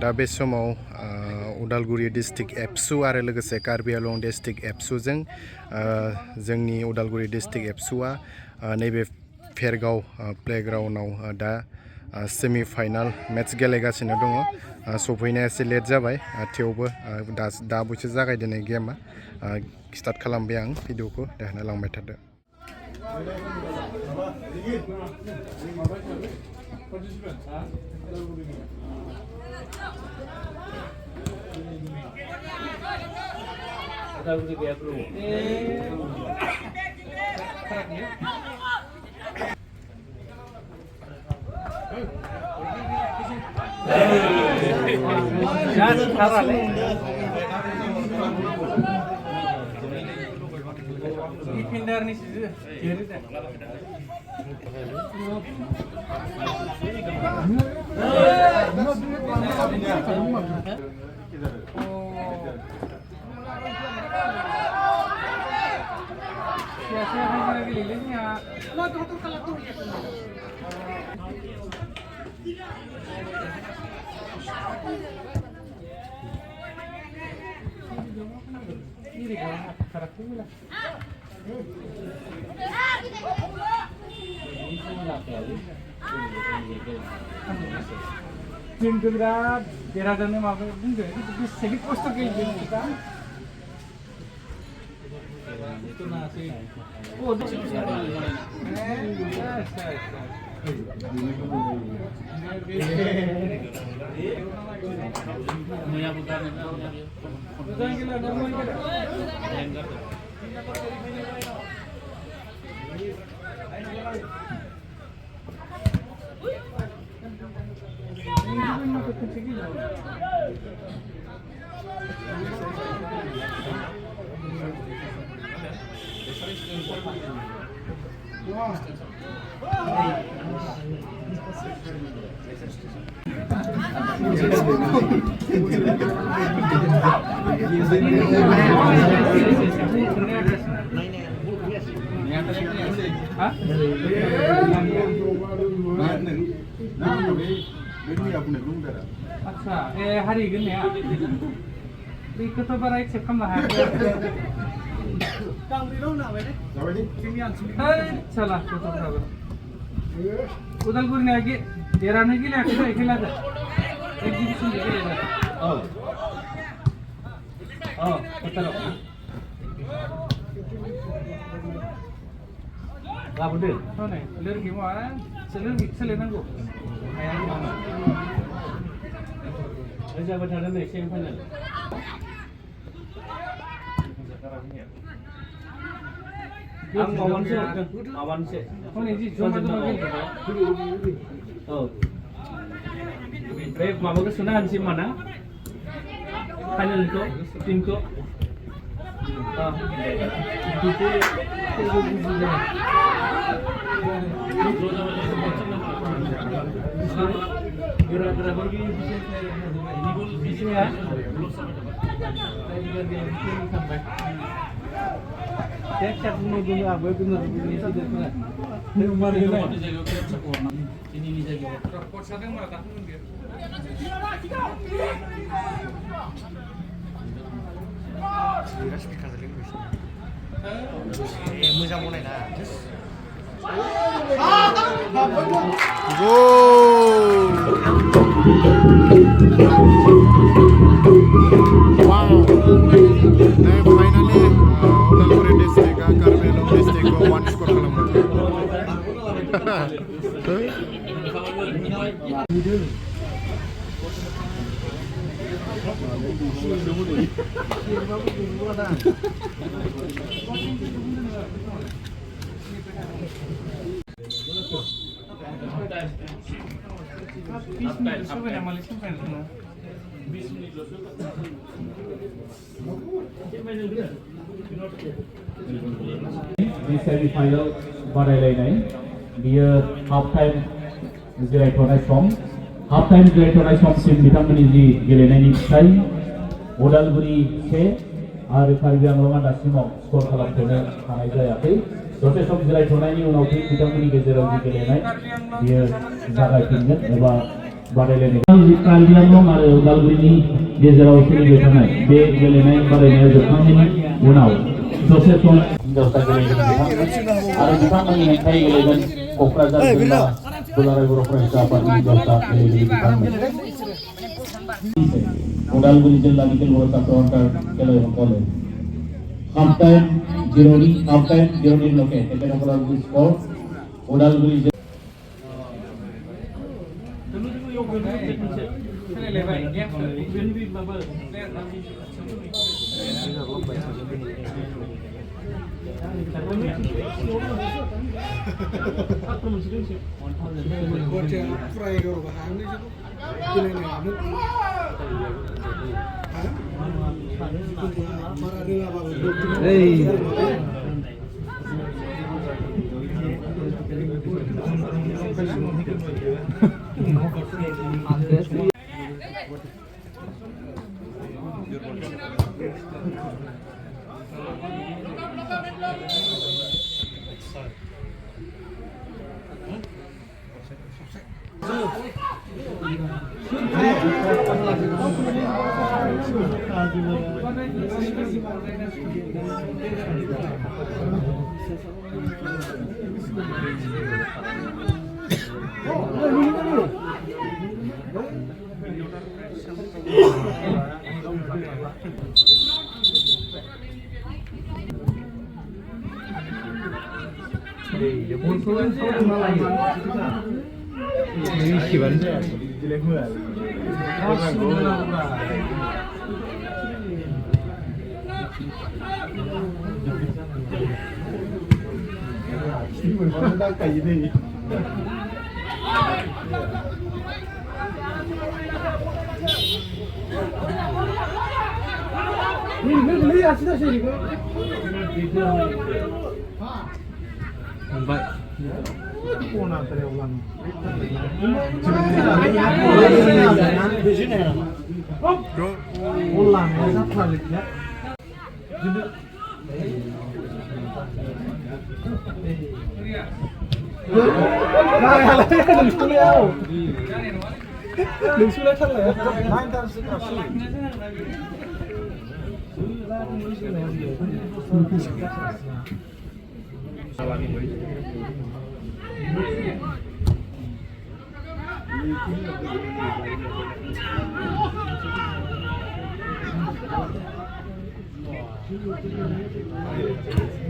दा बे समाव उदालगुरि डिस्ट्रिक्ट एबसु आरो लोगोसे कार्बिआलं डिस्ट्रिक्ट एबसुजों जोंनि उदालगुरि डिस्ट्रिक्ट एबसुआ नैबे भेरगाव प्लेग्राउन्डआव दा सेमि फाइनाल मेट्स गेलेगासिनो दङ। सफैनाया एसे लेट जाबाय थेवबो दा बयसो जागायजेननाय गेमा स्टार्ट खालामबाय आं भिडिअखौ देखायना लांबाय थादो। जोंग्रा देरहाजानो माबा बुंदों बेसे खस्थ' गेलेदों दा अच्छा हारि गन्नाया बेखौथ' बारा एक्सेप्ट खालामनो हायाखै चला उदालगुरिना देरहानो गेलेयाखै खेलाजों एक्जिबिसन गेलेदों फोथाराव लाबोदो हनै लोरगि माबा लोरगि सोलायनांगौ जाबाय थादों नै सेमि फाइनाल आं माबानोसो हरदों माबानोसो हनै जि जमा जमा गेलेदों बे माबाखौ सोना होनोसै होमबा ना फाइनालखौ टिमखौ मोजां बनायना फाइनाली उदालगुरि डिस्ट्रिक्टआ कार्बिआलं डिस्ट्रिक्टखौ 1 स्कर खालामबाय। सेमिफाइनाल बादायलायनाय बियो हाफ टाइम जिरायथ'नाय सम हाफ टाइम जिरायथ'नाय समसिम बिथांमोननि जि गेलेनायनि फिथाइ उदालगुरि 1 आरो कार्बिआलंआ दासिमाव स्कर खालामथ'नो हानाय जायाखै दसे सम जिरायथ'नायनि उनाव फिन बिथांमोननि गेजेराव जि गेलेनाय बियो जागायफिनगोन एबा बादायलायनाय कार्बिआंलं आरो उदालगुरिनि गेजेराव सोलिबाय थानाय बे गेलेनाय बादायनाया जोबखांनायनि उनाव दसे सम हिनजावसा गेलेगोन बिथांमोन आरो बिथांमोननि हेंथायै गेलेगोन क'क्राझार जिल्ला दुलाराय बर' फरायसा आफादनि हिनजावसा गेलेगिरि बिथांमोन उदालगुरि जिल्लानि खेलगुरुफोरखौ खेलायाव कलेज हाफ टाइम जिर'नि लके technical score Udalguri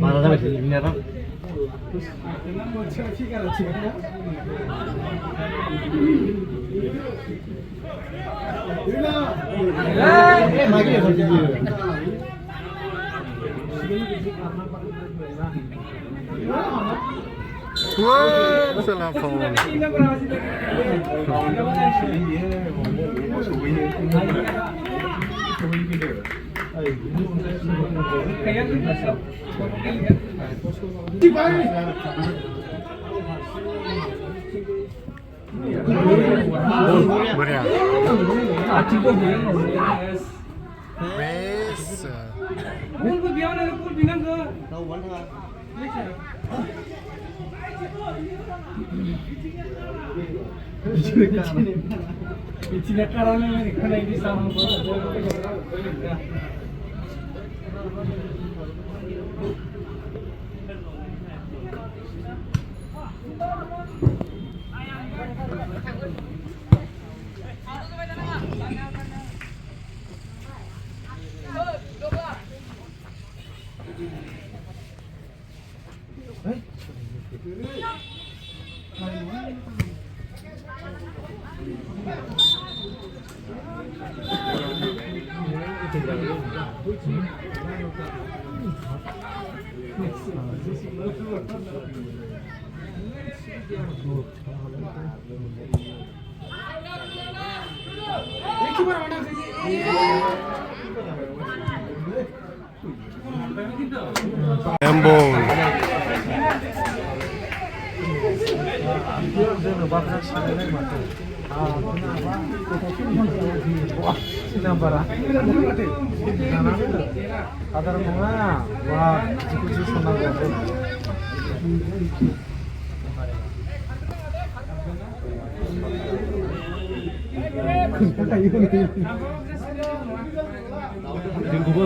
Mana sampai sini ini apa? Wah, salah phone. बढ़िया बेस Embong Ada जोंखौबो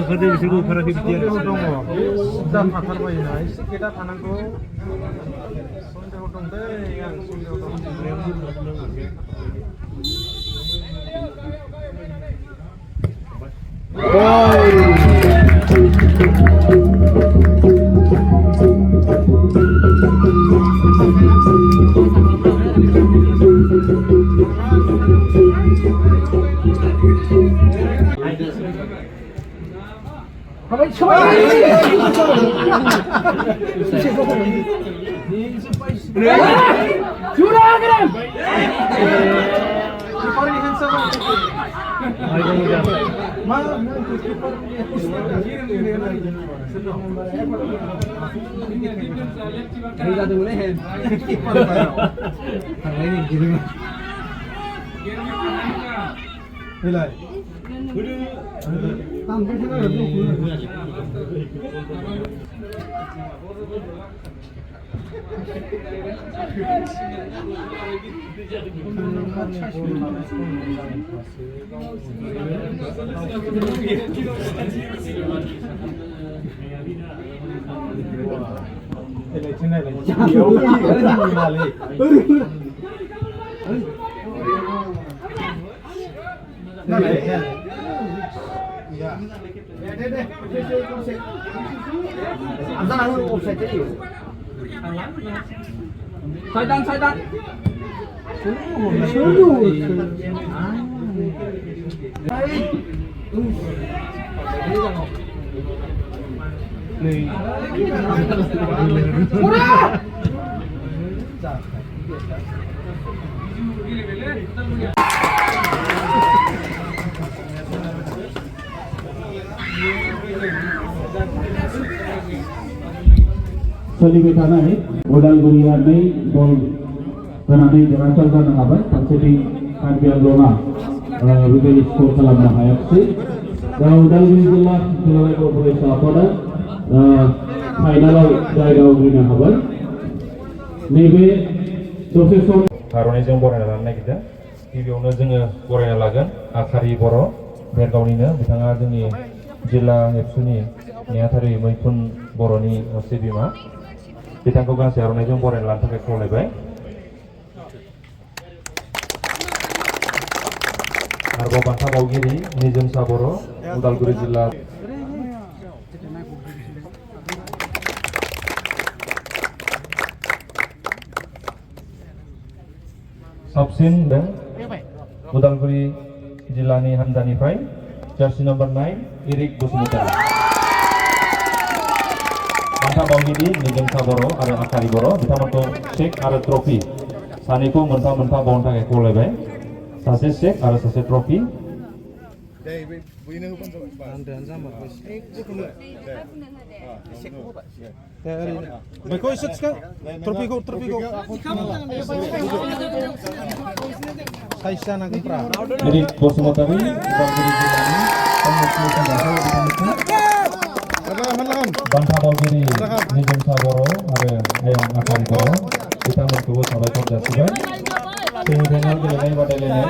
होदो बिसोरखौ होफाराखै बिदि आरो दङ दा थाथारबायना एसे गेटा थानांगौ सन्देह दं दै आं सन्देह Saydan. सोलिबाय थानाय उदालगुरिया 2 गल होनानै देरहासार जानो हाबाय फारसेथिं कार्बिआलंआ बेबायदि स्कर खालामनो हायाखिसै दा उदालगुरि जिल्ला खेलाफोर फरायसा आफादा फाइनालाव जायगा आवग्रिनो हाबाय नैबे दसे सम आर'नाइजों बरायना लानो नागिरदों गिबियावनो जोङो बरायना लागोन आखारि बर' भेरगावनिनो बिथाङा जोंनि जिल्ला एबसुनि नेहाथारि मैखुन बर'नि असे बिमा बिथांखौ गांसे आर'नाइजों बरायना लानो थाखाय खावलायबाय आरोबाव बान्था बावगिरि निजोमसा बर' उदालगुरि जिल्ला साबसिन उदालगुरि जिल्लानि हान्जानिफ्राय जार्सि नम्बर 9 इरिक बसुमतारी बान्था बावगिरि निजोमसा बर' आरो आखारि बर' बिथांमोनखौ चेक आरो ट्रफि सानैखौ मोनफा मोनफा बावनो थाखाय खावलायबाय सासे चेक आरो सासे ट्रफि बेखौ एसे थिखा ट्रफिखौ साइज जानांगोनफ्रा इरिक बसुमतारी उदालगुरि जिल्लानि बान्था बावगिरि निजोमसा बर' आरो आयं आखारि बर' बिथांमोनखौबो साबायखर जासिबाय सेमिफाइनाल गेलेनाय बादायलायनाय